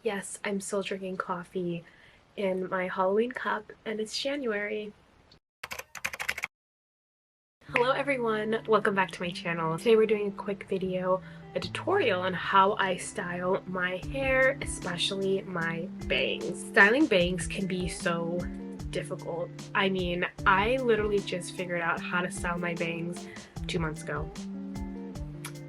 Yes, I'm still drinking coffee in my Halloween cup, and it's January. Hello everyone, welcome back to my channel. Today we're doing a quick video, a tutorial on how I style my hair, especially my bangs. Styling bangs can be so difficult. I mean, I literally just figured out how to style my bangs 2 months ago.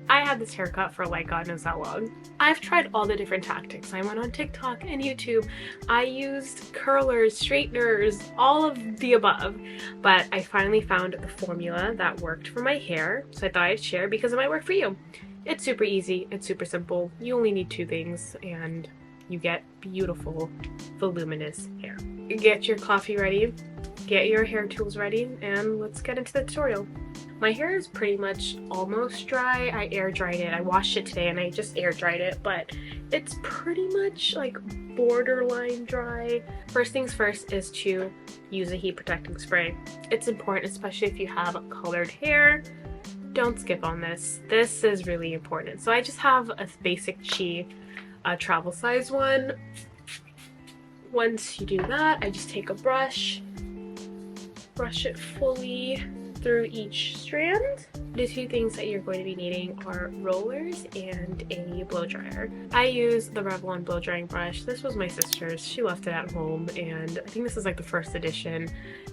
I had this haircut for like God knows how long. I've tried all the different tactics. I went on TikTok and YouTube. I used curlers, straighteners, all of the above. But I finally found the formula that worked for my hair. So I thought I'd share because it might work for you. It's super easy. It's super simple. You only need 2 things and you get beautiful, voluminous hair. Get your coffee ready. Get your hair tools ready and let's get into the tutorial. My hair is pretty much almost dry. I air dried it. I washed it today and I just air dried it, but it's pretty much like borderline dry. First things first is to use a heat protecting spray. It's important, especially if you have colored hair. Don't skip on this. This is really important. So I just have a basic a travel size one. Once you do that, I just take a brush it fully through each strand. The 2 things that you're going to be needing are rollers and a blow dryer. I use the Revlon blow drying brush. This was my sister's. She left it at home and I think this is like the first edition.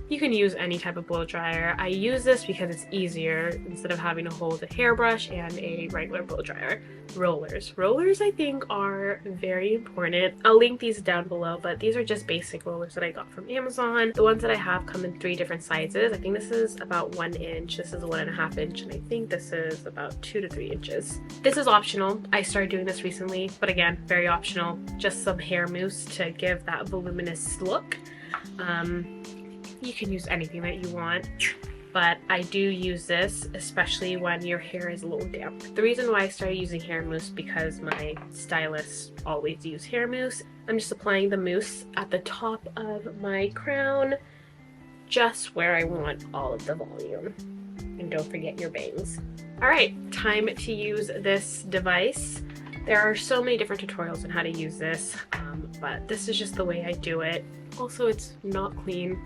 You can use any type of blow dryer. I use this because it's easier instead of having to hold a hairbrush and a regular blow dryer. Rollers I think are very important. I'll link these down below, but these are just basic rollers that I got from Amazon. The ones that I have come in 3 different sizes. I think this is about 1 inch, this is a 1.5 inch, and I think this is about 2 to 3 inches. This is optional. I started doing this recently, but again, very optional. Just some hair mousse to give that voluminous look. You can use anything that you want, but I do use this especially when your hair is a little damp. The reason why I started using hair mousse because my stylists always use hair mousse. I'm just applying the mousse at the top of my crown, just where I want all of the volume. And don't forget your bangs. Alright, time to use this device. There are so many different tutorials on how to use this, but this is just the way I do it. Also, it's not clean.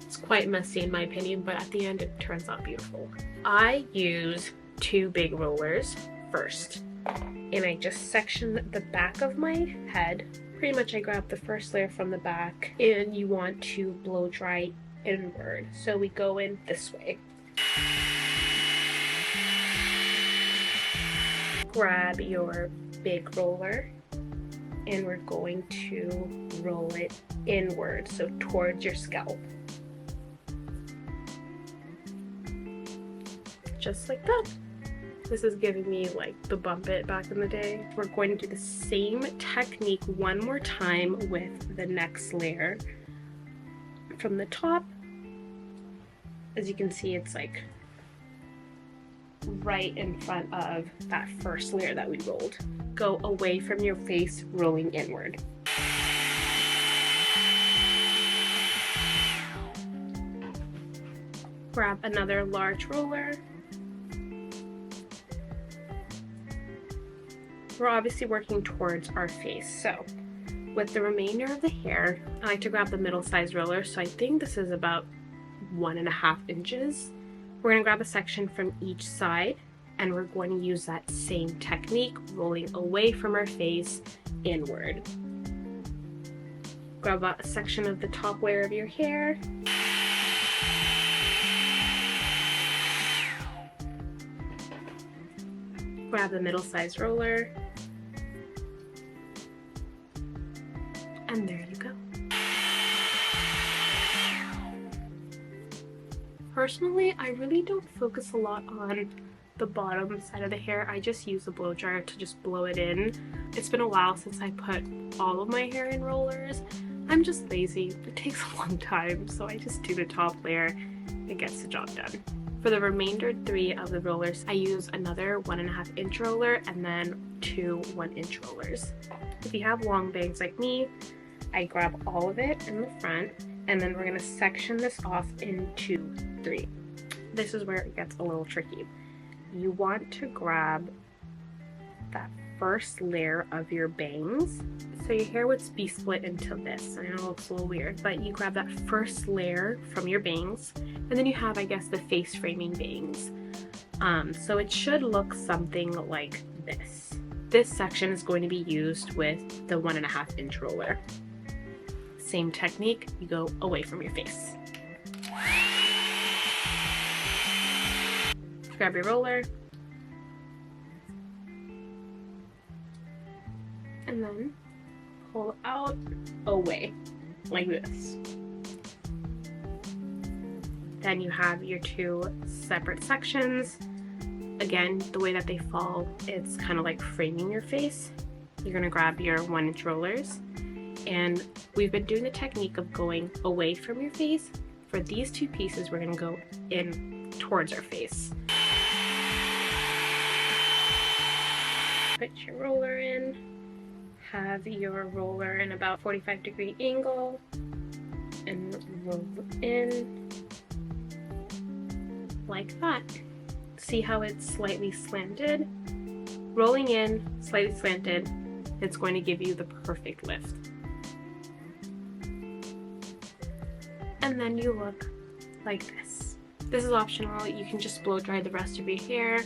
It's quite messy in my opinion, but at the end it turns out beautiful. I use 2 big rollers first, and I just section the back of my head. Pretty much I grab the first layer from the back, and you want to blow dry inward. So we go in this way. Grab your big roller, and we're going to roll it inward, so towards your scalp. Just like that. This is giving me like the bump it back in the day. We're going to do the same technique one more time with the next layer. From the top, as you can see, it's like right in front of that first layer that we rolled. Go away from your face, rolling inward. Grab another large roller. We're obviously working towards our face, so with the remainder of the hair, I like to grab the middle size roller, so I think this is about 1.5 inches. We're going to grab a section from each side, and we're going to use that same technique, rolling away from our face, inward. Grab a section of the top layer of your hair. Grab the middle size roller. And there you go. Personally, I really don't focus a lot on the bottom side of the hair. I just use the blow dryer to just blow it in. It's been a while since I put all of my hair in rollers. I'm just lazy. It takes a long time, so I just do the top layer. It gets the job done. For the remainder 3 of the rollers, I use another 1.5 inch roller and then 2 1-inch rollers. If you have long bangs like me, I grab all of it in the front, and then we're going to section this off into 3. This is where it gets a little tricky. You want to grab that first layer of your bangs. So So your hair would be split into this. I know it looks a little weird, but you grab that first layer from your bangs, and then you have, I guess, the face framing bangs. So it should look something like this. This section is going to be used with the 1.5 inch roller. Same technique, you go away from your face. Grab your roller, and then pull out away like this. Then you have your two separate sections. Again, the way that they fall, it's kind of like framing your face. You're gonna grab your 1 inch rollers, and we've been doing the technique of going away from your face. For these two pieces, we're gonna go in towards our face. Put your roller in, have your roller in about 45-degree angle, and roll in like that. See how it's slightly slanted? Rolling in, slightly slanted, it's going to give you the perfect lift. And then you look like this. This is optional. You can just blow dry the rest of your hair,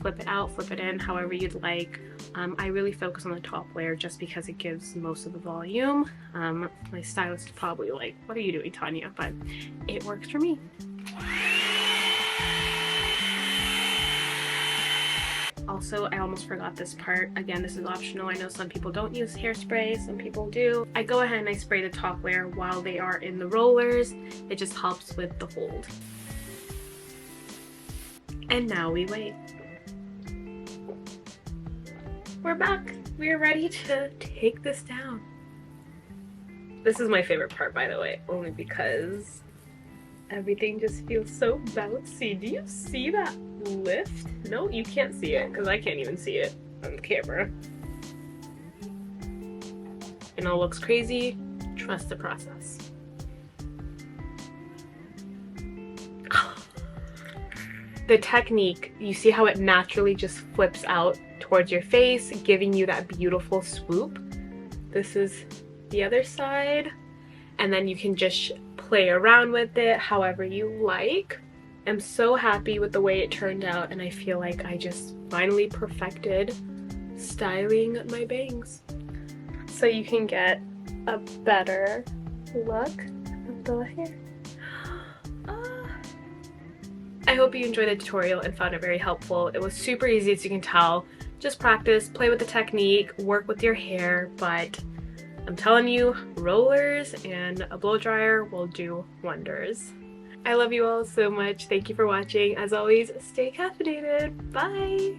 flip it out, flip it in, however you'd like. I really focus on the top layer just because it gives most of the volume. My stylist is probably like, what are you doing, Tanya? But it works for me. Also, I almost forgot this part. Again, this is optional. I know some people don't use hairspray, some people do. I go ahead and I spray the top layer while they are in the rollers. It just helps with the hold. And now we wait. We're back. We're ready to take this down. This is my favorite part, by the way, only because everything just feels so bouncy. Do you see that lift? No, you can't see it because I can't even see it on the camera. It all looks crazy. Trust the process. The technique, you see how it naturally just flips out towards your face, giving you that beautiful swoop. This is the other side, and then you can just play around with it however you like. I'm so happy with the way it turned out, and I feel like I just finally perfected styling my bangs. So you can get a better look of the hair. I hope you enjoyed the tutorial and found it very helpful. It was super easy, as you can tell. Just practice, play with the technique, work with your hair, but I'm telling you, rollers and a blow dryer will do wonders. I love you all so much. Thank you for watching. As always, stay caffeinated. Bye!